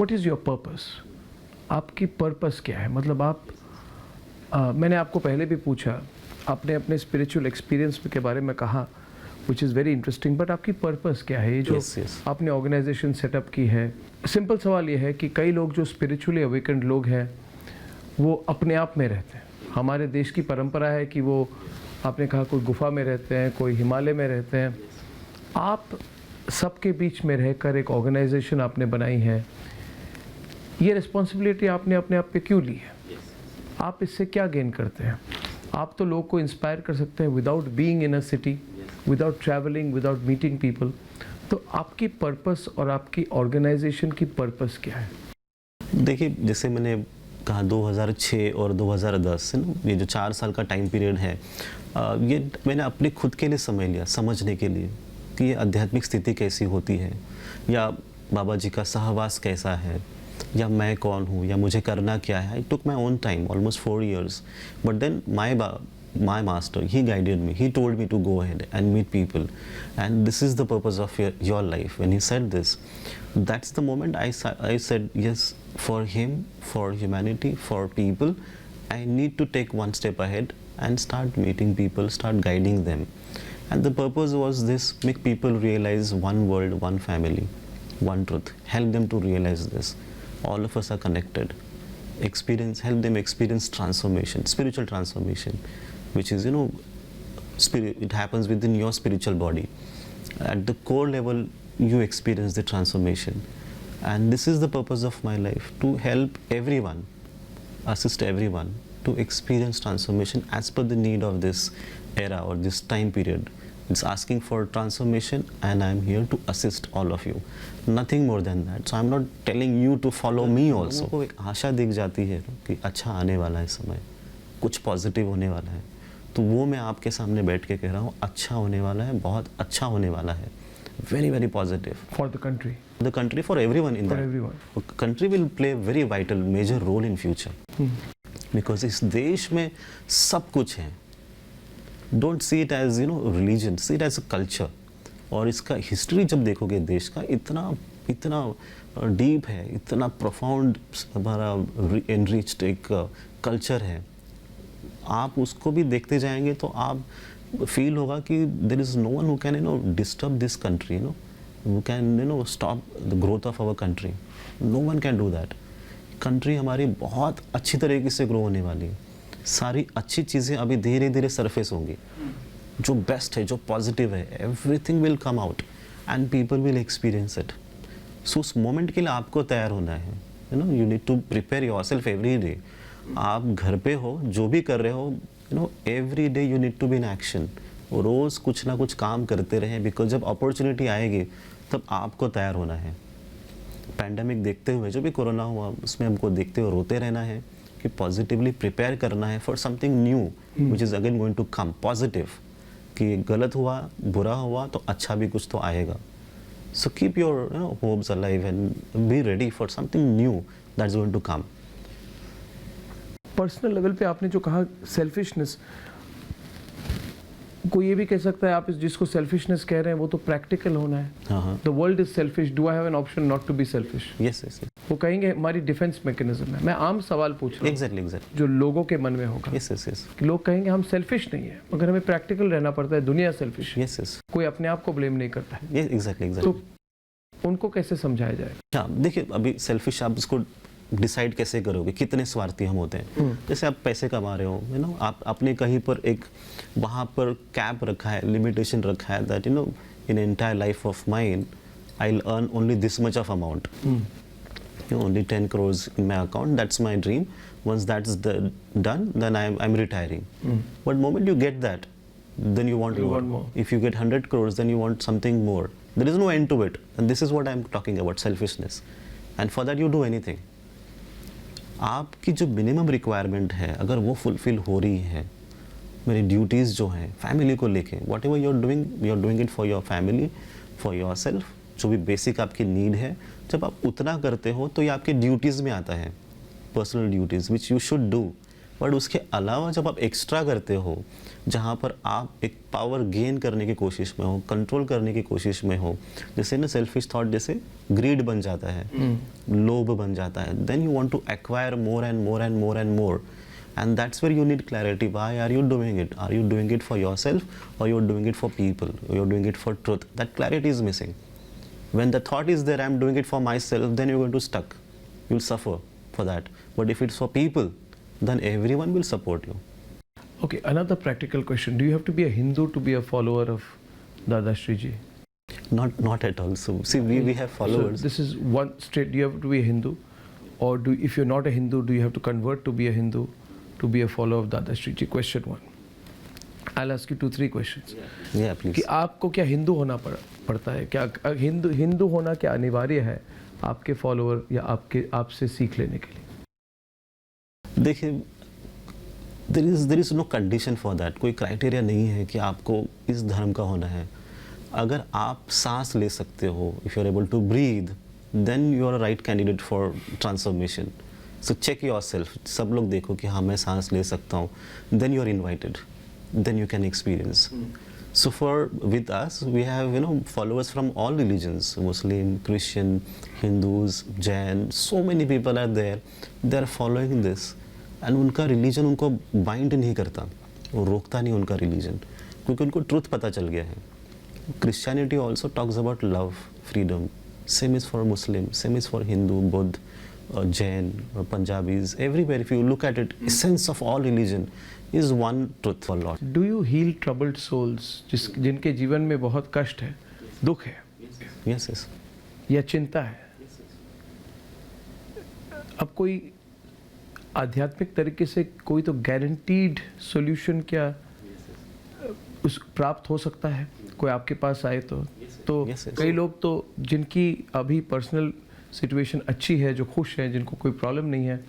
What is your purpose? आपकी purpose क्या है? मतलब आप मैंने आपको पहले भी पूछा, आपने अपने स्पिरिचुअल एक्सपीरियंस के बारे में कहा, which is very interesting, but आपकी पर्पस क्या है? ये जो आपने ऑर्गेनाइजेशन सेटअप की है, सिंपल सवाल ये है कि कई लोग जो स्पिरिचुअली अवेकेंड लोग हैं वो अपने आप में रहते हैं। हमारे देश की परंपरा है कि वो, आपने कहा, कोई गुफा में रहते हैं, कोई हिमालय में रहते हैं। आप सबके बीच में रहकर एक ऑर्गेनाइजेशन आपने बनाई है, ये रिस्पॉन्सिबिलिटी आपने अपने आप पे क्यों ली है? आप इससे क्या गेन करते हैं? आप तो लोग को इंस्पायर कर सकते हैं without being in a city, without travelling, without meeting people. तो आपकी पर्पस और आपकी ऑर्गेनाइजेशन की पर्पस क्या है? देखिए, जैसे मैंने कहा 2006 और 2010 से ना, ये जो 4 साल का टाइम पीरियड है, ये मैंने अपने खुद के लिए समय लिया, समझने के लिए कि ये आध्यात्मिक स्थिति कैसी होती है, या बाबा जी का सहवास कैसा है, या मैं कौन हूँ, या मुझे करना क्या है. I took my own time, almost 4 years, but then my master, he guided me, he told me to go ahead and meet people, and this is the purpose of your life. When he said this, that's the moment I said yes, for him, for humanity, for people, I need to take one step ahead and start meeting people, start guiding them. And the purpose was this: make people realize one world, one family, one truth, help them to realize this. All of us are connected. Help them experience transformation, spiritual transformation, which is, it happens within your spiritual body. At the core level, you experience the transformation. And this is the purpose of my life, to help everyone, assist everyone to experience transformation as per the need of this era or this time period. It's asking for transformation, and I'm here to assist all of you. Nothing more than that. So I'm not telling you to follow me also. को एक आशा दिख जाती है कि अच्छा आने वाला है समय, कुछ पॉजिटिव होने वाला है, तो वो मैं आपके सामने बैठ के कह रहा हूँ, अच्छा होने वाला है, बहुत अच्छा होने वाला है. Very, very positive. For the country. The country, for everyone in For that. everyone. Country will play a very vital, major role in future. Because इस देश में सब कुछ है. Don't see it as, religion, see it as a culture. और इसका history जब देखोगे देश का, इतना डीप है, इतना प्रोफाउंड हमारा एनरिच्ड एक कल्चर है. आप उसको भी देखते जाएंगे तो आप फील होगा कि there is no one who can disturb this country, who can stop the growth of our country. No one can do that. Country हमारी बहुत अच्छी तरीके से ग्रो होने वाली है. सारी अच्छी चीज़ें अभी धीरे धीरे सरफेस होंगी. जो बेस्ट है, जो पॉजिटिव है, everything will come out and people will experience it. So उस मोमेंट के लिए आपको तैयार होना है. You need to prepare yourself every day. आप घर पे हो, जो भी कर रहे हो, every day you need to be in action. रोज़ कुछ ना कुछ काम करते रहें, बिकॉज जब अपॉर्चुनिटी आएगी तब आपको तैयार होना है. पैंडेमिक देखते हुए, जो भी कोरोना हुआ उसमें हमको देखते हुए रोते रहना है कि पॉजिटिवली प्रिपेयर करना है for something new which is again going to come. Positive कि गलत हुआ, बुरा हुआ तो अच्छा भी कुछ तो आएगा. So keep your hopes alive and be ready for something new that is going to come. Personal level पे आपने जो कहा सेल्फिशनेस, कोई ये भी कह सकता है, आप जिसको सेल्फिशनेस कह रहे हैं वो तो प्रैक्टिकल होना है. The world is selfish, do I have an option not to be selfish? Yes yes. वो कहेंगे हमारी डिफेंस मैकेनिज्म है. मैं आम सवाल पूछ रहा हूँ, एग्जैक्टली जो लोगों के मन में होगा. Yes yes yes. लोग कहेंगे हम सेल्फिश नहीं है, मगर हमें प्रैक्टिकल रहना पड़ता है, दुनिया सेल्फिश. Yes yes. कोई अपने आप को ब्लेम नहीं करता है. Yes exactly. तो उनको कैसे समझाया जाए? हाँ, देखिए, अभी सेल्फिश आप इसको डिसाइड कैसे करोगे, कितने स्वार्थी हम होते हैं. जैसे आप पैसे कमा रहे हो, आप आपने कहीं पर एक वहाँ पर कैप रखा है, लिमिटेशन रखा है, that in entire life of mine I will earn only this much of amount. Only 10 crores in my account, that's my dream. Once that's done, then I'm retiring. But moment you get that, then you want more. If you get 100 crores, then you want something more. There is no end to it. And this is what I'm talking about, selfishness. And for that you do anything. आपकी जो minimum requirement है, अगर वो fulfil हो रही है, मेरी duties जो हैं फैमिली को लेके, whatever you are doing it for your family, for your self, जो भी बेसिक आपकी नीड है, जब आप उतना करते हो तो ये आपके ड्यूटीज़ में आता है, personal duties which you should do. But उसके अलावा जब आप एक्स्ट्रा करते हो, जहाँ पर आप एक पावर गेन करने की कोशिश में हो, कंट्रोल करने की कोशिश में हो, जैसे ना सेल्फिश थॉट जैसे ग्रीड बन जाता है, लोभ बन जाता है, then you want to acquire more and more and more and more, and that's where you need clarity. Why are you doing it? Are you doing it for yourself, or you're doing it for people, or you're doing it for truth? That clarity is missing. When the thought is there, I'm doing it for myself, then you're going to stuck. You'll suffer for that. But if it's for people, then everyone will support you. Okay, another practical question. Do you have to be a Hindu to be a follower of Dada Shri Ji? Not at all. So see, we have followers. So this is one straight. Do you have to be a Hindu, or if you're not a Hindu, do you have to convert to be a Hindu to be a follower of Dada Shri Ji? Question one. I'll ask you 2-3 questions. Yeah, please. कि आपको क्या हिंदू होना पड़ता है? क्या हिंदू होना क्या अनिवार्य है आपके फॉलोअर या आपसे सीख लेने के लिए? देखिए, there is no condition for that. कोई क्राइटेरिया नहीं है कि आपको इस धर्म का होना है. अगर आप सांस ले सकते हो, if you are able to breathe, then you are a right candidate for transformation. So check yourself. सब लोग देखो कि हाँ मैं सांस ले सकता हूँ. Then you are invited. Then you can experience. So with us, we have followers from all religions: Muslim, Christian, Hindus, Jain. So many people are there. They are following this, and उनका religion उनको bind नहीं करता, वो रोकता नहीं उनका religion, क्योंकि उनको truth पता चल गया है. Christianity also talks about love, freedom. Same is for Muslim. Same is for Hindu, Buddha, Jain, Punjabis. Everywhere, if you look at it, essence of all religion is one truth for Lord. Do you heal troubled souls जिनके जीवन में बहुत कष्ट है, दुख है, Yes, yes. या चिंता है? अब कोई आध्यात्मिक तरीके से कोई तो गारंटीड सॉल्यूशन क्या उस प्राप्त हो सकता है? कोई आपके पास आए तो Yes, yes. कई लोग तो जिनकी अभी पर्सनल सिचुएशन अच्छी है, जो खुश हैं, जिनको कोई प्रॉब्लम नहीं है,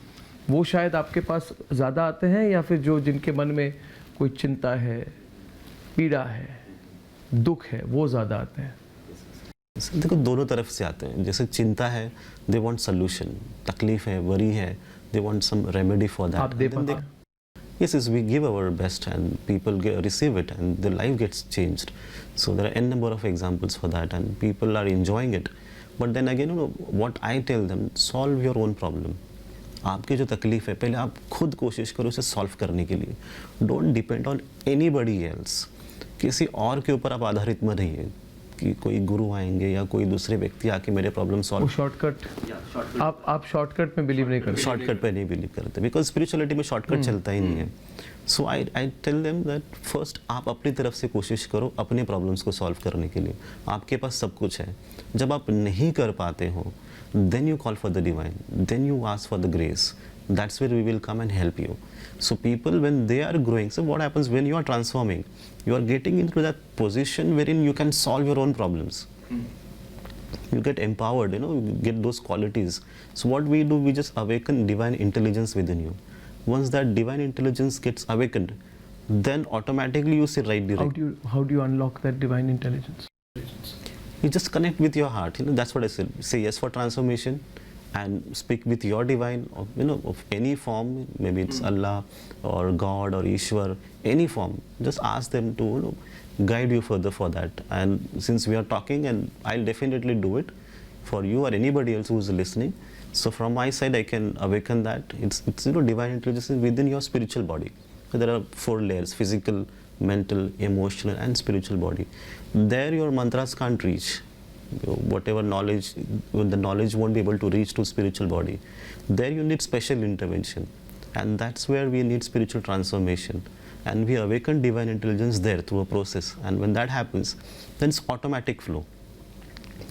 वो शायद आपके पास ज़्यादा आते हैं, या फिर जो जिनके मन में कोई चिंता है, पीड़ा है, दुख है, वो ज़्यादा आते हैं? देखो, दोनों तरफ से आते हैं. जैसे चिंता है, दे वांट सोल्यूशन. तकलीफ है, वरी है, they want some remedy for that. आप दे पाते हैं? Yes, we give our best and people receive it and their life gets changed. So there are n number of examples for that and people are enjoying it. But then again, what I tell them, solve your own problem. आपकी जो तकलीफ है, पहले आप खुद कोशिश करो उसे सॉल्व करने के लिए. Don't depend on anybody else. किसी और के ऊपर आप आधारित मत रहिए कि कोई गुरु आएंगे या कोई दूसरे व्यक्ति आके मेरे प्रॉब्लम सॉल्व. शॉर्टकट, आप शॉर्टकट में बिलीव नहीं करते? शॉर्टकट पे नहीं बिलीव करते, बिकॉज स्पिरिचुअलिटी में शॉर्टकट चलता ही नहीं है. So I tell them that first आप अपनी तरफ से कोशिश करो अपने प्रॉब्लम्स को सॉल्व करने के लिए. आपके पास सब कुछ है. जब आप नहीं कर पाते हो, then you call for the divine, then you ask for the grace. That's where we will come and help you. So people, when they are growing, so what happens when you are transforming, you are getting into that position wherein you can solve your own problems. You get empowered, you get those qualities. So what we do, we just awaken divine intelligence within you. Once that divine intelligence gets awakened, then automatically you see right direction. How do you unlock that divine intelligence? You just connect with your heart. That's what I said. Say yes for transformation and speak with your divine, of any form. Maybe it's Allah or God or Ishwar, any form. Just ask them to guide you further for that. And since we are talking, and I'll definitely do it for you or anybody else who is listening. So from my side, I can awaken that. It's divine intelligence within your spiritual body. So there are 4 layers: physical, mental, emotional and spiritual body. There your mantras can't reach. Whatever knowledge, the knowledge won't be able to reach to spiritual body. There you need special intervention, and that's where we need spiritual transformation, and we awaken divine intelligence there through a process. And when that happens, then it's automatic flow.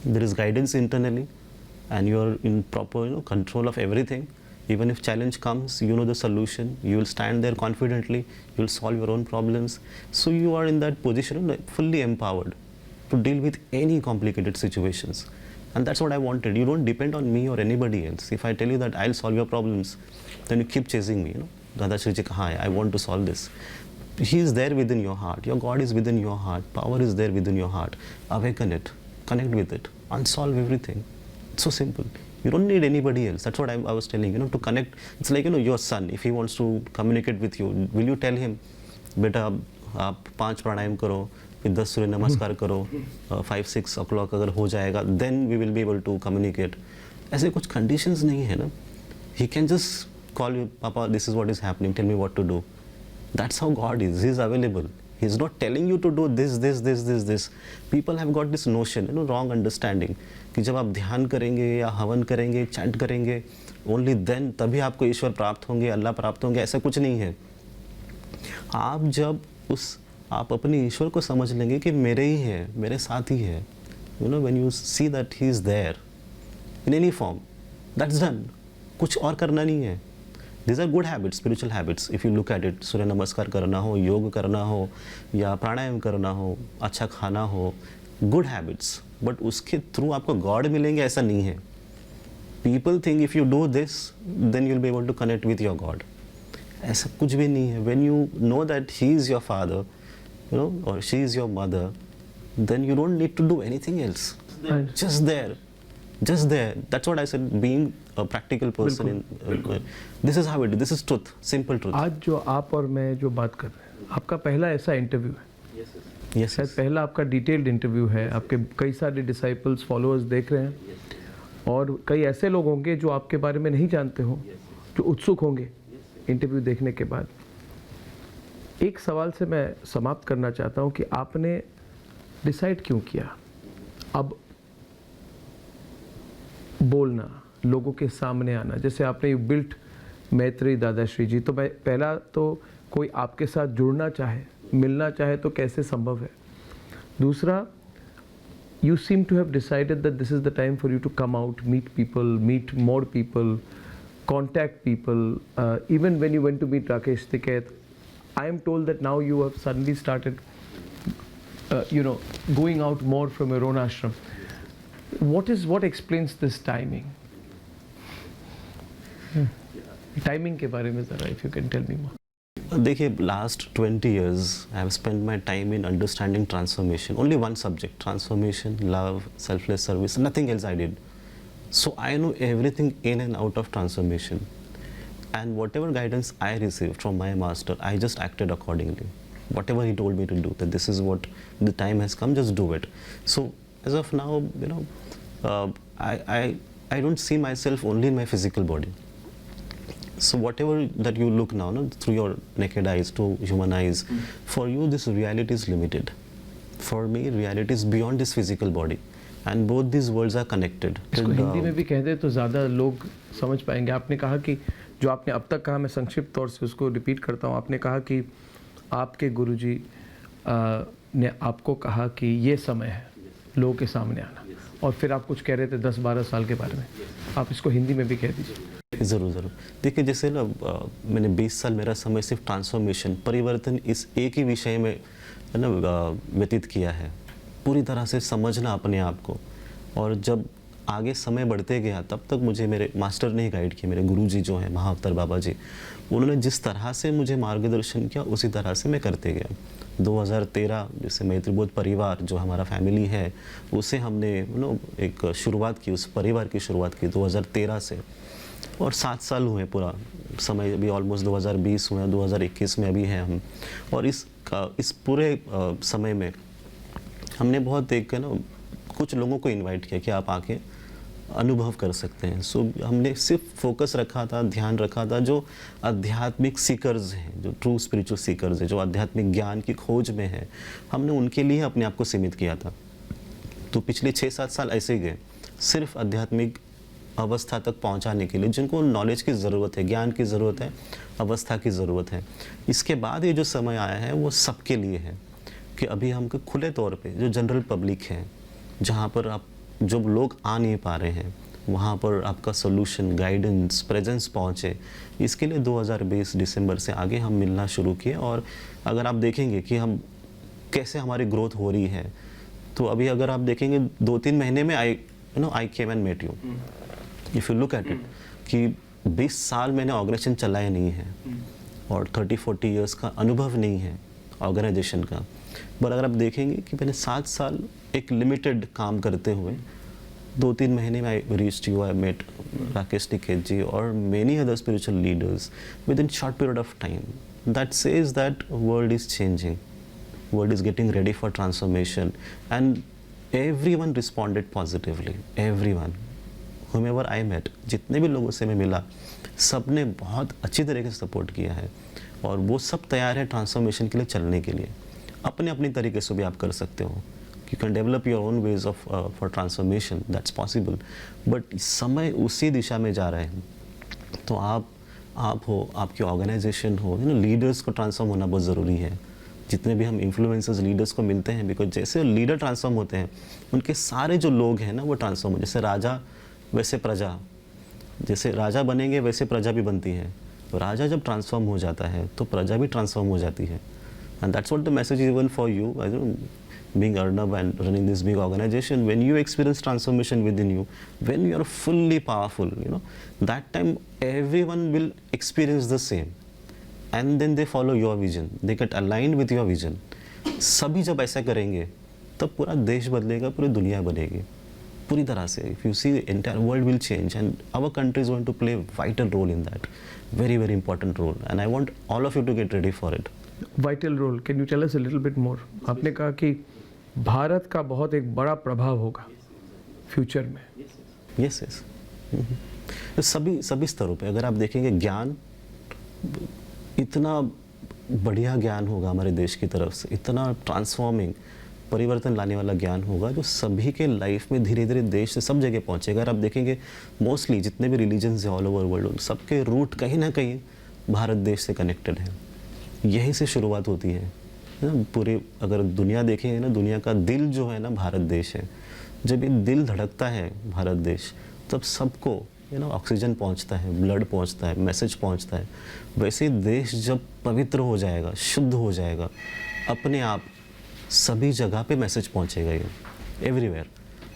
There is guidance internally and you're in proper control of everything. Even if challenge comes, you know the solution. You will stand there confidently. You will solve your own problems. So you are in that position, fully empowered to deal with any complicated situations. And that's what I wanted. You don't depend on me or anybody else. If I tell you that I'll solve your problems, then you keep chasing me. Dada Shri Ji, hi, I want to solve this. He is there within your heart. Your God is within your heart. Power is there within your heart. Awaken it. Connect with it. And solve everything. It's so simple. You don't need anybody else. That's what I was telling you, to connect. It's like, your son, if he wants to communicate with you, will you tell him, बेटा आप 5 प्राणायाम करो, फिर 10 सूर्य नमस्कार करो, 5-6 o'clock अगर हो जाएगा, then we will be able to communicate. ऐसे कुछ conditions नहीं है ना. He can just call you, Papa, this is what is happening, tell me what to do. That's how God is. He is available. He's not telling you to do this. People have got this notion, wrong understanding, कि जब आप ध्यान करेंगे या हवन करेंगे, chant करेंगे, only then तभी आपको ईश्वर प्राप्त होंगे, अल्लाह प्राप्त होंगे, ऐसा कुछ नहीं है. आप अपने ईश्वर को समझ लेंगे कि मेरे ही है, मेरे साथ ही है. When you see that he is there in any form, that's done. कुछ और करना नहीं है. These are good habits, spiritual habits. If you look at it, सूर्य नमस्कार करना हो, योग करना हो, या प्राणायाम करना हो, अच्छा खाना हो, good habits. But उसके थ्रू आपको God मिलेंगे ऐसा नहीं है. People think if you do this, then you'll be able to connect with your God. ऐसा कुछ भी नहीं है. When you know that He is your father, or she is your mother, then you don't need to do anything else. Just there. That's what I said, being a practical person. This is how it is. This is truth, simple truth. आज जो आप और मैं जो बात कर रहे हैं, आपका पहला ऐसा इंटरव्यू है. Yes. शायद पहला आपका डिटेल्ड इंटरव्यू है. आपके कई सारे डिसाइपल्स, फॉलोअर्स देख रहे हैं, और कई ऐसे लोग होंगे जो आपके बारे में नहीं जानते हो, जो उत्सुक होंगे इंटरव्यू देखने के बाद. एक सवाल से मैं समाप्त करना चाहता हूं कि आपने डिसाइड क्यों किया अब बोलना, लोगों के सामने आना. जैसे आपने यू बिल्ट मैत्री दादाश्री जी, तो मैं पहला तो कोई आपके साथ जुड़ना चाहे, मिलना चाहे तो कैसे संभव है. दूसरा, you seem to have decided that this is the time for you to come out, meet people, meet more people, contact people. Even when you went to meet Rakesh Tikait, I am told that now you have suddenly started, going out more from your own ashram. What explains this timing? Timing के बारे में ज़रा, if you can tell me more. देखिए, last 20 years I have spent my time in understanding transformation. Only one subject: transformation, love, selfless service. Nothing else I did. So I know everything in and out of transformation. And whatever guidance I received from my master, I just acted accordingly. Whatever he told me to do, that this is what the time has come, just do it. So as of now, I don't see myself only in my physical body. So whatever that you look now, through your naked eyes, to human eyes, for you this reality is limited. For me, reality is beyond this physical body, and both these worlds are connected. इसको हिंदी में भी कह दे तो ज़्यादा लोग समझ पाएंगे. आपने कहा कि जो आपने अब तक कहा, मैं संक्षिप्त तौर से उसको रिपीट करता हूँ. आपने कहा कि आपके गुरुजी ने आपको कहा कि ये समय है लोगों के सामने आना, और फिर आप कुछ कह रहे थे 10-12 साल के बारे में. आप इसको हिंदी में भी कह दीजिए. ज़रूर. देखिए, जैसे ना मैंने 20 साल मेरा समय सिर्फ ट्रांसफॉर्मेशन, परिवर्तन, इस एक ही विषय में व्यतीत किया है. पूरी तरह से समझना अपने आप को. और जब आगे समय बढ़ते गया, तब तक मुझे मेरे मास्टर ने गाइड किया. मेरे गुरुजी जो हैं, महाअवतार बाबा जी, उन्होंने जिस तरह से मुझे मार्गदर्शन किया, उसी तरह से मैं करते गया. 2013 जैसे मैत्रीबोध परिवार जो हमारा फैमिली है, उसे हमने एक शुरुआत की, उस परिवार की शुरुआत की 2013 से. और 7 साल हुए, पूरा समय अभी ऑलमोस्ट 2020 हुए, 2021 में अभी हैं हम. और इस पूरे समय में हमने बहुत कुछ लोगों को इनवाइट किया कि आप आके अनुभव कर सकते हैं. सो हमने सिर्फ फोकस रखा था, ध्यान रखा था, जो आध्यात्मिक सीकर्स हैं, जो ट्रू स्पिरिचुअल सीकर्स हैं, जो आध्यात्मिक ज्ञान की खोज में हैं, हमने उनके लिए अपने आप को सीमित किया था. तो पिछले 6-7 साल ऐसे गए, सिर्फ आध्यात्मिक अवस्था तक पहुंचाने के लिए, जिनको नॉलेज की ज़रूरत है, ज्ञान की ज़रूरत है, अवस्था की ज़रूरत है. इसके बाद ये जो समय आया है वो सबके लिए है कि अभी हमको खुले तौर पे जो जनरल पब्लिक है, जहाँ पर आप जो लोग आ नहीं पा रहे हैं, वहाँ पर आपका सोल्यूशन, गाइडेंस, प्रेजेंस पहुँचे. इसके लिए 2020 दिसंबर से आगे हम मिलना शुरू किए. और अगर आप देखेंगे कि हम कैसे हमारी ग्रोथ हो रही है, तो अभी अगर आप देखेंगे 2-3 महीने में I came and met you. If you look at it, कि 20 साल मैंने ऑर्गेनाइजेशन चलाया नहीं है, और 30-40 ईयर्स का अनुभव नहीं है ऑर्गेनाइजेशन का. पर अगर आप देखेंगे कि मैंने 7 साल एक लिमिटेड काम करते हुए 2-3 महीने में I reached you, I met Rakesh Tikait ji और many other spiritual leaders within short period of time. That says that world is changing, world is getting ready for transformation, and everyone responded positively. Everyone, whomever I met, जितने भी लोगों से मैं मिला, सब ने बहुत अच्छी तरीके से सपोर्ट किया है और वो सब तैयार है ट्रांसफॉर्मेशन के लिए चलने के लिए. अपने अपनी तरीके से भी आप कर सकते हो. You can develop your own ways of for transformation. That's possible. But समय उसी दिशा में जा रहे हैं. तो आप हो, आपकी ऑर्गेनाइजेशन हो, लीडर्स को ट्रांसफॉर्म होना बहुत ज़रूरी है. जितने भी हम इन्फ्लुएंसर्स लीडर्स को मिलते हैं, बिकॉज जैसे लीडर ट्रांसफॉर्म होते हैं उनके सारे जो लोग हैं ना वो ट्रांसफॉर्म हो. जैसे राजा वैसे प्रजा, जैसे राजा बनेंगे वैसे प्रजा भी बनती है. तो राजा जब ट्रांसफॉर्म हो जाता है तो प्रजा भी ट्रांसफॉर्म हो जाती है. And that's what the message is even for you. Being Arnab and running this big organization, when you experience transformation within you, when you are fully powerful, that time everyone will experience the same, and then they follow your vision, they get aligned with your vision. सभी जब ऐसा करेंगे तब पूरा देश बदलेगा, पूरी दुनिया बनेगी पूरी तरह से. If you see, the entire world will change, and our country is going to play a vital role in that, very very important role, and I want all of you to get ready for it. Vital role, can you tell us a little bit more? आपने कहा कि भारत का बहुत एक बड़ा प्रभाव होगा future में. Yes yes. तो सभी स्तरों पे अगर आप देखेंगे, ज्ञान, इतना बढ़िया ज्ञान होगा हमारे देश की तरफ से, इतना ट्रांसफॉर्मिंग, परिवर्तन लाने वाला ज्ञान होगा जो सभी के लाइफ में धीरे धीरे देश से सब जगह पहुंचेगा. अगर आप देखेंगे मोस्टली जितने भी रिलीजन्स हैं ऑल ओवर वर्ल्ड, सबके रूट कहीं ना कहीं भारत देश से कनेक्टेड है. यहीं से शुरुआत होती है ना. पूरी अगर दुनिया देखें ना, दुनिया का दिल जो है ना भारत देश है. जब ये दिल धड़कता है भारत देश, तब सबको ऑक्सीजन पहुंचता है, ब्लड पहुंचता है, मैसेज पहुंचता है. वैसे देश जब पवित्र हो जाएगा, शुद्ध हो जाएगा, अपने आप सभी जगह पे मैसेज पहुंचेगा, ये एवरीवेयर.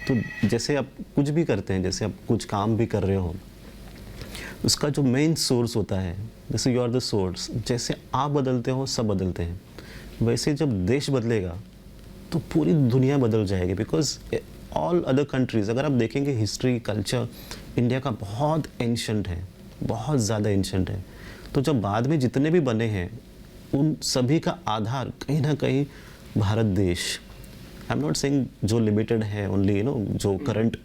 तो जैसे आप कुछ भी करते हैं, जैसे आप कुछ काम भी कर रहे हो, उसका जो मेन सोर्स होता है, जैसे यू आर द सोर्स, जैसे आप बदलते हो सब बदलते हैं. वैसे जब देश बदलेगा तो पूरी दुनिया बदल जाएगी. बिकॉज ऑल अदर कंट्रीज़, अगर आप देखेंगे हिस्ट्री, कल्चर, इंडिया का बहुत एंशंट है, बहुत ज़्यादा एंशंट है. तो जब बाद में जितने भी बने हैं उन सभी का आधार कहीं ना कहीं भारत देश. आई एम नॉट सेइंग जो लिमिटेड है ओनली, जो करंट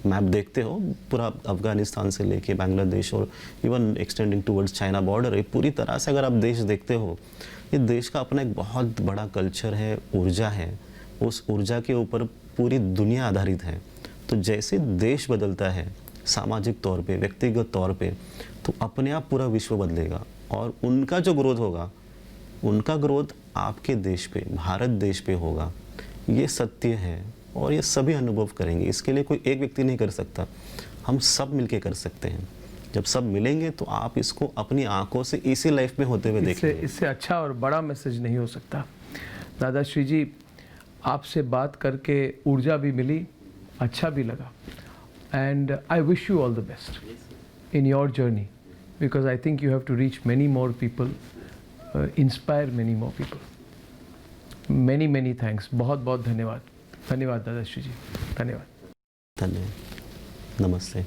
मैप देखते हो, पूरा अफगानिस्तान से लेके बांग्लादेश और even extending towards China border, एक पूरी तरह से अगर आप देश देखते हो, ये देश का अपना एक बहुत बड़ा कल्चर है, ऊर्जा है. उस ऊर्जा के ऊपर पूरी दुनिया आधारित है. तो जैसे देश बदलता है सामाजिक तौर पे, व्यक्तिगत तौर पे, तो अपने आप पूरा विश्व बदलेगा. और उनका जो ग्रोथ होगा, उनका ग्रोथ आपके देश पे, भारत देश पे होगा. ये सत्य है और ये सभी अनुभव करेंगे. इसके लिए कोई एक व्यक्ति नहीं कर सकता, हम सब मिलके कर सकते हैं. जब सब मिलेंगे तो आप इसको अपनी आंखों से इसी लाइफ में होते हुए देखेंगे. इससे अच्छा और बड़ा मैसेज नहीं हो सकता. दादाश्री जी, आपसे बात करके ऊर्जा भी मिली, अच्छा भी लगा. And I wish you all the best in your journey, because I think you have to reach many more people, inspire many more people. Many many thanks. बहुत बहुत धन्यवाद. धन्यवाद दादाश्री जी. धन्यवाद. धन्यवाद. नमस्ते.